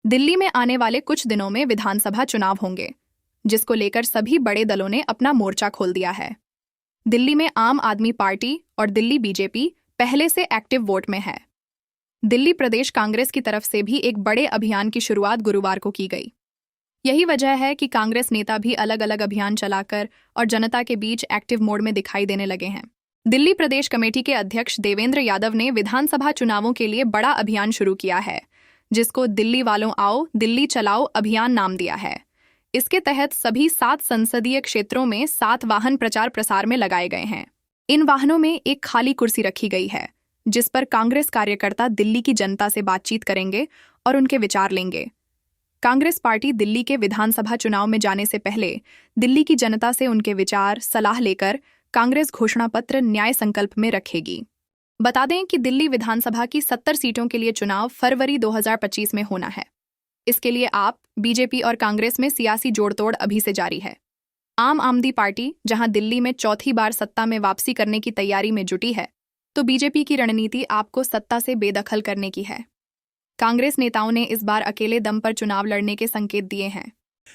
दिल्ली में आने वाले कुछ दिनों में विधानसभा चुनाव होंगे, जिसको लेकर सभी बड़े दलों ने अपना मोर्चा खोल दिया है। दिल्ली में आम आदमी पार्टी और दिल्ली बीजेपी पहले से एक्टिव वोट में है। दिल्ली प्रदेश कांग्रेस की तरफ से भी एक बड़े अभियान की शुरुआत गुरुवार को की गई। यही वजह है कि कांग्रेस नेता भी अलग अलग अभियान चलाकर और जनता के बीच एक्टिव मोड में दिखाई देने लगे हैं। दिल्ली प्रदेश कमेटी के अध्यक्ष देवेंद्र यादव ने विधानसभा चुनावों के लिए बड़ा अभियान शुरू किया है, जिसको दिल्ली वालों आओ दिल्ली चलाओ अभियान नाम दिया है। इसके तहत सभी 7 संसदीय क्षेत्रों में 7 वाहन प्रचार प्रसार में लगाए गए हैं। इन वाहनों में एक खाली कुर्सी रखी गई है, जिस पर कांग्रेस कार्यकर्ता दिल्ली की जनता से बातचीत करेंगे और उनके विचार लेंगे। कांग्रेस पार्टी दिल्ली के विधानसभा चुनाव में जाने से पहले दिल्ली की जनता से उनके विचार सलाह लेकर कांग्रेस घोषणा पत्र न्याय संकल्प में रखेगी। बता दें कि दिल्ली विधानसभा की 70 सीटों के लिए चुनाव फरवरी 2025 में होना है। इसके लिए आप बीजेपी और कांग्रेस में सियासी जोड़तोड़ अभी से जारी है। आम आदमी पार्टी जहां दिल्ली में चौथी बार सत्ता में वापसी करने की तैयारी में जुटी है, तो बीजेपी की रणनीति आपको सत्ता से बेदखल करने की है। कांग्रेस नेताओं ने इस बार अकेले दम पर चुनाव लड़ने के संकेत दिए हैं।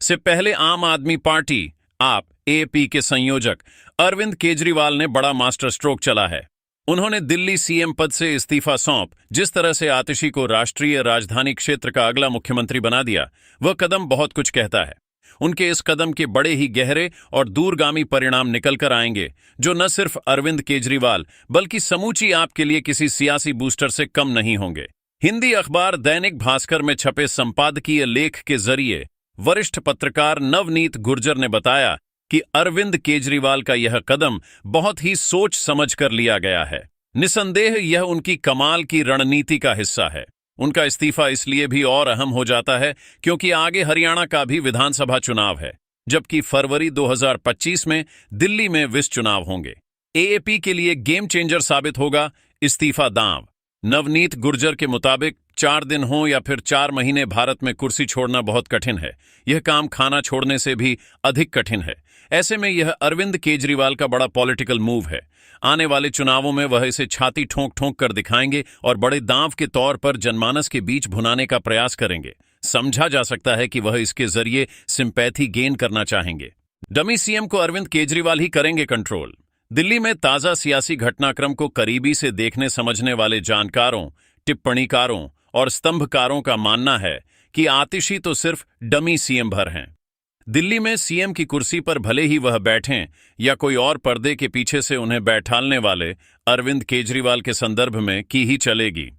से पहले आम आदमी पार्टी आप एपी के संयोजक अरविंद केजरीवाल ने बड़ा मास्टर स्ट्रोक चला है। उन्होंने दिल्ली सीएम पद से इस्तीफा सौंप जिस तरह से आतिशी को राष्ट्रीय राजधानी क्षेत्र का अगला मुख्यमंत्री बना दिया, वह कदम बहुत कुछ कहता है। उनके इस कदम के बड़े ही गहरे और दूरगामी परिणाम निकल कर आएंगे, जो न सिर्फ अरविंद केजरीवाल बल्कि समूची आप के लिए किसी सियासी बूस्टर से कम नहीं होंगे। हिंदी अखबार दैनिक भास्कर में छपे संपादकीय लेख के जरिए वरिष्ठ पत्रकार नवनीत गुर्जर ने बताया कि अरविंद केजरीवाल का यह कदम बहुत ही सोच समझ कर लिया गया है। निसंदेह यह उनकी कमाल की रणनीति का हिस्सा है। उनका इस्तीफा इसलिए भी और अहम हो जाता है क्योंकि आगे हरियाणा का भी विधानसभा चुनाव है, जबकि फरवरी 2025 में दिल्ली में विस चुनाव होंगे। एएपी के लिए गेम चेंजर साबित होगा इस्तीफा दांव। नवनीत गुर्जर के मुताबिक 4 दिन हो या फिर 4 महीने भारत में कुर्सी छोड़ना बहुत कठिन है। यह काम खाना छोड़ने से भी अधिक कठिन है। ऐसे में यह अरविंद केजरीवाल का बड़ा पॉलिटिकल मूव है। आने वाले चुनावों में वह इसे छाती ठोंक ठोंक कर दिखाएंगे और बड़े दांव के तौर पर जनमानस के बीच भुनाने का प्रयास करेंगे। समझा जा सकता है कि वह इसके जरिए सिंपैथी गेन करना चाहेंगे। डमी सीएम को अरविंद केजरीवाल ही करेंगे कंट्रोल। दिल्ली में ताजा सियासी घटनाक्रम को करीबी से देखने समझने वाले जानकारों, टिप्पणीकारों और स्तंभकारों का मानना है कि आतिशी तो सिर्फ डमी सीएम भर हैं। दिल्ली में सीएम की कुर्सी पर भले ही वह बैठें या कोई और पर्दे के पीछे से उन्हें बैठालने वाले अरविंद केजरीवाल के संदर्भ में की ही चलेगी।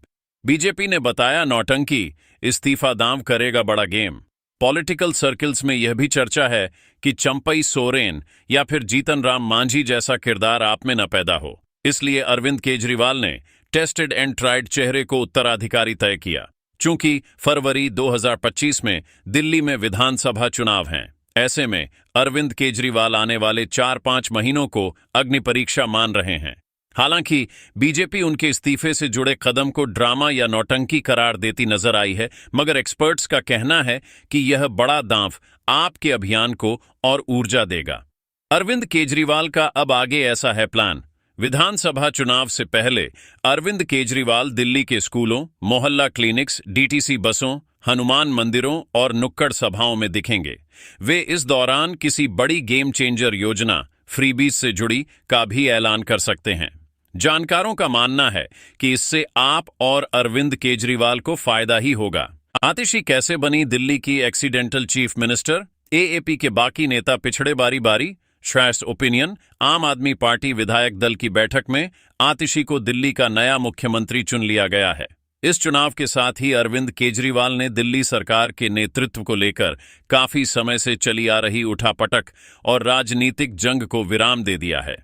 बीजेपी ने बताया नौटंकी इस्तीफा दांव करेगा बड़ा गेम। पॉलिटिकल सर्कल्स में यह भी चर्चा है कि चंपई सोरेन या फिर जीतन राम मांझी जैसा किरदार आप में न पैदा हो, इसलिए अरविंद केजरीवाल ने टेस्टेड एंड ट्राइड चेहरे को उत्तराधिकारी तय किया। चूंकि फरवरी 2025 में दिल्ली में विधानसभा चुनाव हैं, ऐसे में अरविंद केजरीवाल आने वाले 4-5 महीनों को अग्नि परीक्षा मान रहे हैं। हालांकि बीजेपी उनके इस्तीफे से जुड़े कदम को ड्रामा या नौटंकी करार देती नजर आई है, मगर एक्सपर्ट्स का कहना है कि यह बड़ा दांव आपके अभियान को और ऊर्जा देगा। अरविंद केजरीवाल का अब आगे ऐसा है प्लान। विधानसभा चुनाव से पहले अरविंद केजरीवाल दिल्ली के स्कूलों, मोहल्ला क्लिनिक्स, डीटीसी बसों, हनुमान मंदिरों और नुक्कड़ सभाओं में दिखेंगे। वे इस दौरान किसी बड़ी गेम चेंजर योजना फ्रीबीज से जुड़ी का भी ऐलान कर सकते हैं। जानकारों का मानना है कि इससे आप और अरविंद केजरीवाल को फायदा ही होगा। आतिशी कैसे बनी दिल्ली की एक्सीडेंटल चीफ मिनिस्टर? एएपी के बाकी नेता पिछड़े बारी बारी। श्रेष्ठ ओपिनियन। आम आदमी पार्टी विधायक दल की बैठक में आतिशी को दिल्ली का नया मुख्यमंत्री चुन लिया गया है। इस चुनाव के साथ ही अरविंद केजरीवाल ने दिल्ली सरकार के नेतृत्व को लेकर काफी समय से चली आ रही उठापटक और राजनीतिक जंग को विराम दे दिया है।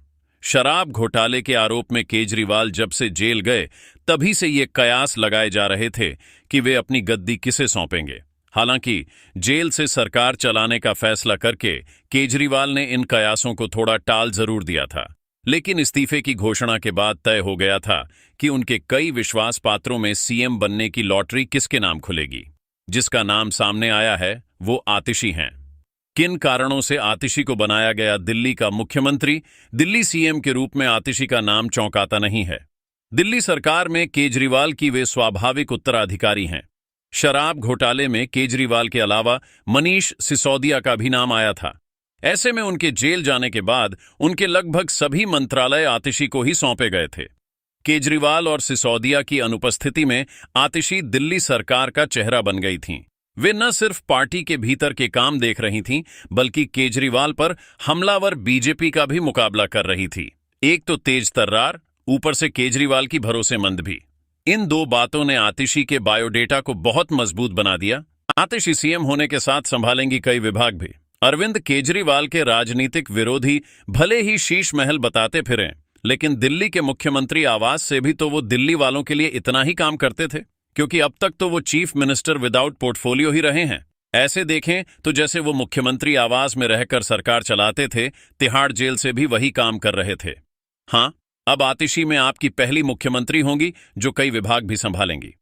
शराब घोटाले के आरोप में केजरीवाल जब से जेल गए, तभी से ये कयास लगाए जा रहे थे कि वे अपनी गद्दी किसे सौंपेंगे। हालांकि जेल से सरकार चलाने का फैसला करके केजरीवाल ने इन कयासों को थोड़ा टाल जरूर दिया था, लेकिन इस्तीफे की घोषणा के बाद तय हो गया था कि उनके कई विश्वास पात्रों में सीएम बनने की लॉटरी किसके नाम खुलेगी। जिसका नाम सामने आया है वो आतिशी हैं। किन कारणों से आतिशी को बनाया गया दिल्ली का मुख्यमंत्री? दिल्ली सीएम के रूप में आतिशी का नाम चौंकाता नहीं है। दिल्ली सरकार में केजरीवाल की वे स्वाभाविक उत्तराधिकारी हैं। शराब घोटाले में केजरीवाल के अलावा मनीष सिसोदिया का भी नाम आया था। ऐसे में उनके जेल जाने के बाद उनके लगभग सभी मंत्रालय आतिशी को ही सौंपे गए थे। केजरीवाल और सिसोदिया की अनुपस्थिति में आतिशी दिल्ली सरकार का चेहरा बन गई थीं। वे न सिर्फ पार्टी के भीतर के काम देख रही थीं, बल्कि केजरीवाल पर हमलावर बीजेपी का भी मुकाबला कर रही थी। एक तो तेज तर्रार, ऊपर से केजरीवाल की भरोसेमंद भी। इन दो बातों ने आतिशी के बायोडेटा को बहुत मजबूत बना दिया। आतिशी सीएम होने के साथ संभालेंगी कई विभाग भी। अरविंद केजरीवाल के राजनीतिक विरोधी भले ही शीश महल बताते फिरें, लेकिन दिल्ली के मुख्यमंत्री आवास से भी तो वो दिल्ली वालों के लिए इतना ही काम करते थे, क्योंकि अब तक तो वो चीफ मिनिस्टर विदाउट पोर्टफोलियो ही रहे हैं। ऐसे देखें तो जैसे वो मुख्यमंत्री आवास में रहकर सरकार चलाते थे, तिहाड़ जेल से भी वही काम कर रहे थे। हाँ, अब आतिशी में आपकी पहली मुख्यमंत्री होंगी जो कई विभाग भी संभालेंगी।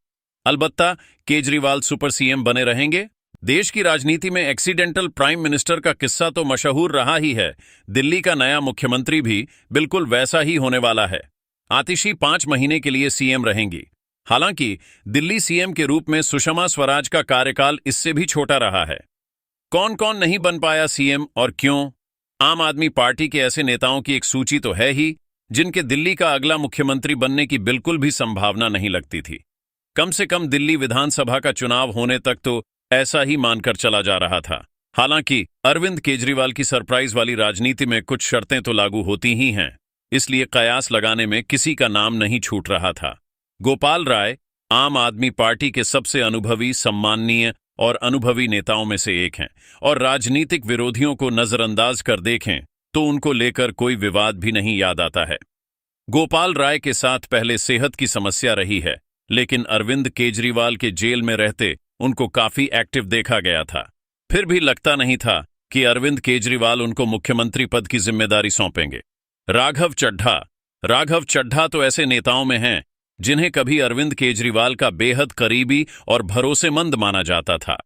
अलबत्ता केजरीवाल सुपर सीएम बने रहेंगे। देश की राजनीति में एक्सीडेंटल प्राइम मिनिस्टर का किस्सा तो मशहूर रहा ही है। दिल्ली का नया मुख्यमंत्री भी बिल्कुल वैसा ही होने वाला है। आतिशी 5 महीने के लिए सीएम रहेंगी। हालांकि दिल्ली सीएम के रूप में सुषमा स्वराज का कार्यकाल इससे भी छोटा रहा है। कौन कौन नहीं बन पाया सीएम और क्यों? आम आदमी पार्टी के ऐसे नेताओं की एक सूची तो है ही जिनके दिल्ली का अगला मुख्यमंत्री बनने की बिल्कुल भी संभावना नहीं लगती थी। कम से कम दिल्ली विधानसभा का चुनाव होने तक तो ऐसा ही मानकर चला जा रहा था। हालांकि अरविंद केजरीवाल की सरप्राइज वाली राजनीति में कुछ शर्तें तो लागू होती ही हैं, इसलिए कयास लगाने में किसी का नाम नहीं छूट रहा था। गोपाल राय आम आदमी पार्टी के सबसे अनुभवी, सम्माननीय और अनुभवी नेताओं में से एक हैं, और राजनीतिक विरोधियों को नजरअंदाज कर देखें तो उनको लेकर कोई विवाद भी नहीं याद आता है। गोपाल राय के साथ पहले सेहत की समस्या रही है, लेकिन अरविंद केजरीवाल के जेल में रहते उनको काफी एक्टिव देखा गया था। फिर भी लगता नहीं था कि अरविंद केजरीवाल उनको मुख्यमंत्री पद की जिम्मेदारी सौंपेंगे। राघव चड्ढा तो ऐसे नेताओं में हैं जिन्हें कभी अरविंद केजरीवाल का बेहद करीबी और भरोसेमंद माना जाता था।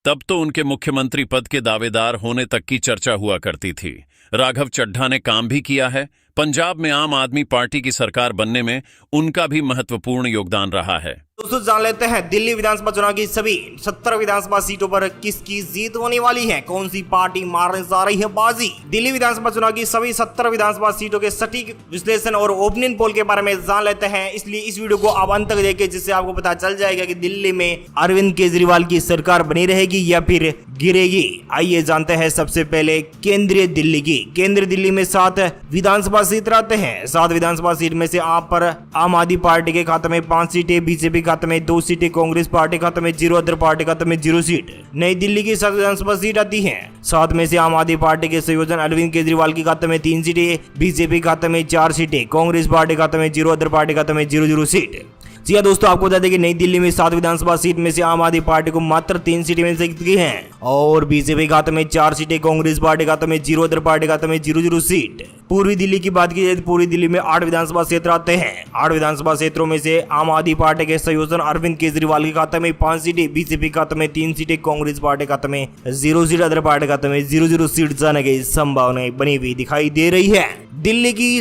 तब तो उनके मुख्यमंत्री पद के दावेदार होने तक की चर्चा हुआ करती थी। राघव चड्ढा ने काम भी किया है। पंजाब में आम आदमी पार्टी की सरकार बनने में उनका भी महत्वपूर्ण योगदान रहा है। दोस्तों जान लेते हैं दिल्ली विधानसभा चुनाव की सभी 17 विधानसभा सीटों पर किसकी जीत होने वाली है, कौन सी पार्टी मारने जा रही है बाजी। दिल्ली विधानसभा चुनाव की सभी 17 विधानसभा सीटों के सटीक विश्लेषण और ओपिनियन पोल के बारे में जान लेते हैं, इसलिए इस वीडियो को आप अंत तक देखें, जिससे आपको पता चल जाएगा कि दिल्ली में अरविंद केजरीवाल की सरकार बनी रहेगी या फिर गिरेगी। आइए जानते हैं सबसे पहले केंद्रीय दिल्ली की। केंद्रीय दिल्ली में 7 विधानसभा सीट रहते हैं। 7 विधानसभा सीट में से आप पर आम आदमी पार्टी के खाते में 5 सीटें, बीजेपी खाते में 2 सीटें, कांग्रेस पार्टी खाते में 0, अदर पार्टी खाते में 0 सीट। नई दिल्ली की 7 विधानसभा सीट आती है। 7 में से आम आदमी पार्टी के संयोजन अरविंद केजरीवाल के खाते में 3 सीटें, बीजेपी खाते में 4 सीटें, कांग्रेस पार्टी खाते में 0, अदर पार्टी खाते में 0 सीट। जी हाँ दोस्तों, आपको बता दें कि नई दिल्ली में 7 विधानसभा सीट में से आम आदमी पार्टी को मात्र 3 सीटें मिल सकती हैं और बीजेपी खाते में 4 सीटें, कांग्रेस पार्टी खाते में 0, अदर पार्टी खाते में 0 सीट। पूर्वी दिल्ली की बात की जाए तो पूर्वी दिल्ली में 8 विधानसभा क्षेत्र आते हैं। 8 विधानसभा क्षेत्रों में से आम आदमी पार्टी के संयोजन अरविंद केजरीवाल के खाते में 5 सीटें, बीजेपी खाते में 3 सीटें, कांग्रेस पार्टी खाते में 0 सीट, अदर पार्टी खाते में 0 सीट जाने की संभावना बनी हुई दिखाई दे रही है। दिल्ली की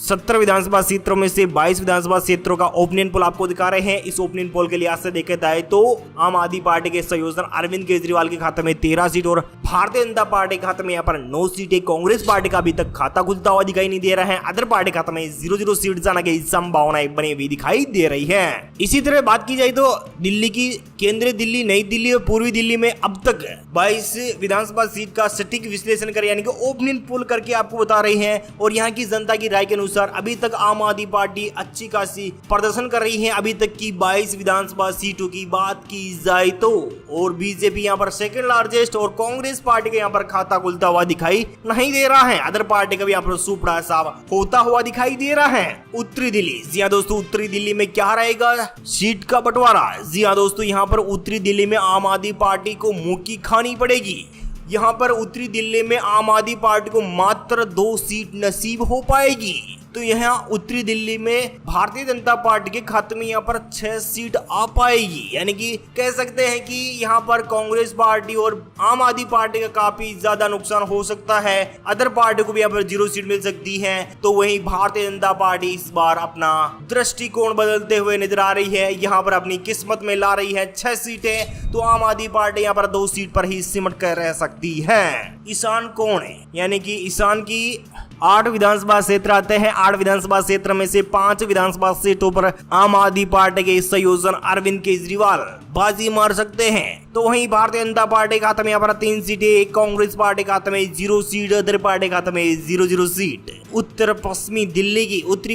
17 विधानसभा क्षेत्रों में से 22 विधानसभा क्षेत्रों का ओपिनियन पोल आपको दिखा रहे हैं। इस ओपिनियन पोल के लिहाज से देखा जाए तो आम आदमी पार्टी के संयोजन अरविंद केजरीवाल के खाते में 13 सीट और भारतीय जनता पार्टी के खाते में यहाँ पर 9 सीटें। कांग्रेस पार्टी का अभी तक खाता खुलता हुआ दिखाई नहीं दे रहा है। अदर पार्टी खाते में 0 सीट जाने की संभावनाएं बनी हुई दिखाई दे रही है। इसी तरह बात की जाए तो दिल्ली की केंद्रीय दिल्ली, नई दिल्ली और पूर्वी दिल्ली में अब तक 22 विधानसभा सीट का सटीक विश्लेषण कर यानी कि ओपिनियन पोल करके आपको बता रहे हैं, और यहाँ की जनता की राय के अनुसार अभी तक आम आदमी पार्टी अच्छी खासी प्रदर्शन कर रही है। अभी तक की 22 विधानसभा सीटों की बात की जाए तो, और बीजेपी यहाँ पर सेकंड लार्जेस्ट और कांग्रेस पार्टी के यहाँ पर खाता खुलता हुआ दिखाई नहीं दे रहा है। अदर पार्टी का भी यहाँ पर सुपड़ा साफ होता हुआ दिखाई दे रहा है। उत्तरी दिल्ली, जी हाँ दोस्तों, उत्तरी दिल्ली में क्या रहेगा सीट का बंटवारा। जी हाँ दोस्तों, यहाँ पर उत्तरी दिल्ली में आम आदमी पार्टी को मुंह की खानी पड़ेगी। यहाँ पर उत्तरी दिल्ली में आम आदमी पार्टी को मात्र 2 सीट नसीब हो पाएगी। तो यहाँ उत्तरी दिल्ली में भारतीय जनता पार्टी के खाते में यहाँ पर 6 सीट आ पाएगी। यानी कि कह सकते हैं कि यहाँ पर कांग्रेस पार्टी और आम आदमी पार्टी का काफी ज्यादा नुकसान हो सकता है। अदर पार्टी को भी यहाँ पर 0 सीट मिल सकती है। तो वहीं भारतीय जनता पार्टी इस बार अपना दृष्टिकोण बदलते हुए नजर आ रही है, यहाँ पर अपनी किस्मत में ला रही है 6 सीटें। तो आम आदमी पार्टी यहाँ पर 2 सीट पर ही सिमट कर रह सकती है। ईशान कौन है? यानी कि ईशान की 8 विधानसभा क्षेत्र आते हैं। 8 विधानसभा क्षेत्र में से 5 विधानसभा सीटों पर आम आदमी पार्टी के संयोजन अरविंद केजरीवाल बाजी मार सकते हैं। तो वहीं भारतीय जनता पार्टी खाते में यहाँ पर 3 सीटें, कांग्रेस पार्टी खाते में 0 सीट, अदर पार्टी खाते में 0 सीट। उत्तरी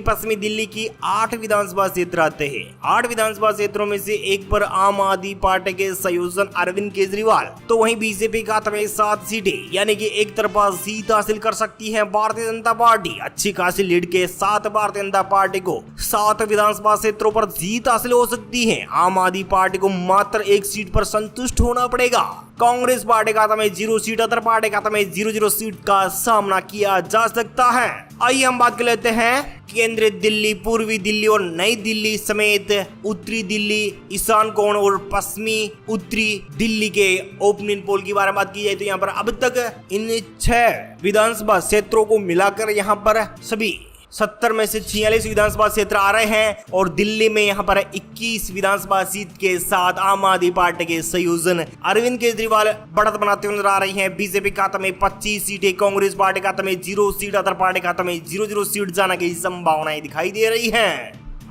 पश्चिमी दिल्ली की 8 विधानसभा क्षेत्र आते हैं। 8 विधानसभा क्षेत्रों में से एक पर आम आदमी पार्टी के संयोजन अरविंद केजरीवाल। तो वहीं बीजेपी खाते में 7 सीटें, यानी कि एक तरफा जीत हासिल कर सकती है भारतीय जनता पार्टी। अच्छी खासी लीड के साथ भारतीय जनता पार्टी को 7 विधानसभा क्षेत्रों पर जीत हासिल हो सकती है। आम आदमी पार्टी को मात्र 1 सीट पर संतुष्ट होना पड़ेगा। कांग्रेस पार्टी खाते में 0 सीट, अदर पार्टी खाते में 0 सीट का सामना किया जा सकता है। आइए हम बात कर लेते हैं केंद्रीय दिल्ली, पूर्वी दिल्ली और नई दिल्ली समेत उत्तरी दिल्ली, ईशान कोण और पश्चिमी उत्तरी दिल्ली के ओपिनियन पोल की बारे में बात की जाए तो यहाँ पर अब तक इन 6 विधानसभा क्षेत्रों को मिलाकर यहाँ पर सभी 70 में से 46 विधानसभा क्षेत्र आ रहे हैं और दिल्ली में यहाँ पर 21 विधानसभा सीट के साथ आम आदमी पार्टी के संयोजन अरविंद केजरीवाल बढ़त बनाते हुए नजर आ रही हैं। बीजेपी खाते में 25 सीटें, कांग्रेस पार्टी खाते में 0 सीट, अदर पार्टी खाते में 0 सीट जाने की संभावनाएं दिखाई दे रही है।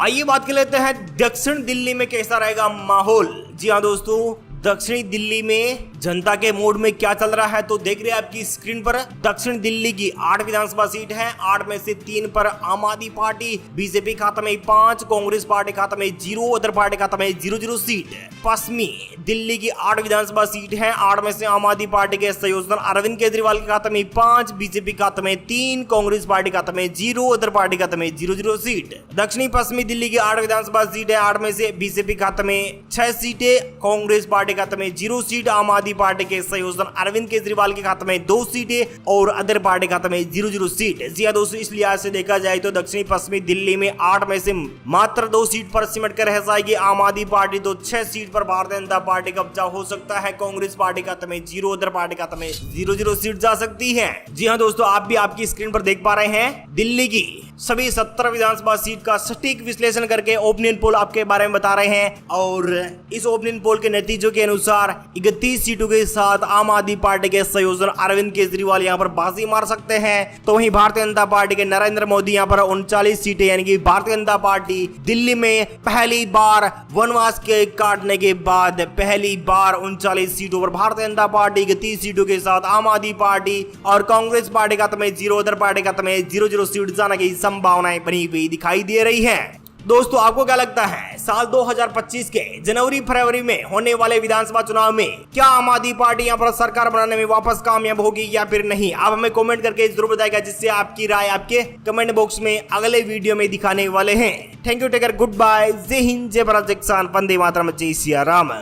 आइए बात कर लेते हैं दक्षिण दिल्ली में कैसा रहेगा माहौल। जी हाँ दोस्तों, दक्षिणी दिल्ली में जनता के मूड में क्या चल रहा है तो देख रहे हैं आपकी स्क्रीन पर। दक्षिण दिल्ली की 8 विधानसभा सीट है। 8 में से 3 पर आम आदमी पार्टी, बीजेपी खाते में 5, कांग्रेस पार्टी खाते में 0, अदर पार्टी खाते में 0 सीट। पश्चिमी दिल्ली की 8 विधानसभा सीट है। 8 में से आम आदमी पार्टी के संयोजन अरविंद केजरीवाल के खाते में 5, बीजेपी खाते में 3, कांग्रेस पार्टी खाते में 0, अदर पार्टी खाते में 0 सीट। दक्षिणी पश्चिमी दिल्ली की 8 विधानसभा सीट है। 8 में से बीजेपी खाते में 6 सीटें, कांग्रेस पार्टी खाते में 0 सीट, आम आदमी पार्टी के संयोजन अरविंद केजरीवाल के खाते में 2 सीटें और अदर पार्टी खाते में 0 सीट। जी हां दोस्तों, इस लिहाज से देखा जाए तो दक्षिणी पश्चिमी दिल्ली में 8 में से मात्र 2 सीट पर सिमट कर रह जाएगी आम आदमी पार्टी। तो 6 सीट पर भारतीय जनता पार्टी कब्जा हो सकता है। कांग्रेस पार्टी खाते में 0, अदर पार्टी खाते में 0 सीट जा सकती है। जी हां दोस्तों, आप भी आपकी स्क्रीन पर देख पा रहे हैं दिल्ली की सभी 70 विधानसभा सीट का सटीक विश्लेषण करके ओपिनियन पोल आपके बारे में बता रहे हैं। और इस ओपिनियन पोल के नतीजों के अनुसार 31 सीटों के साथ आम आदमी पार्टी के संयोजन अरविंद केजरीवाल यहां पर बाजी मार सकते हैं। तो वहीं भारतीय जनता पार्टी के नरेंद्र मोदी यहां पर 39 सीटें, यानी कि भारतीय जनता पार्टी दिल्ली में पहली बार वनवास के काटने के बाद पहली बार 39 सीटों पर भारतीय जनता पार्टी 31 सीटों के साथ आम आदमी पार्टी और कांग्रेस पार्टी खाते में 0, अदर पार्टी खाते में 0 सीट जाने की संभावनाएं बनी हुई दिखाई दे रही है। दोस्तों, आपको क्या लगता है साल 2025 के जनवरी फरवरी में होने वाले विधानसभा चुनाव में क्या आम आदमी पार्टी यहां पर सरकार बनाने में वापस कामयाब होगी या फिर नहीं? आप हमें कमेंट करके जरूर बताएगा, जिससे आपकी राय आपके कमेंट बॉक्स में अगले वीडियो में दिखाने वाले हैं। Thank you, take care, goodbye, जय हिंद, जय भारत, जय किसान, वंदे मातरम, जय सिया राम।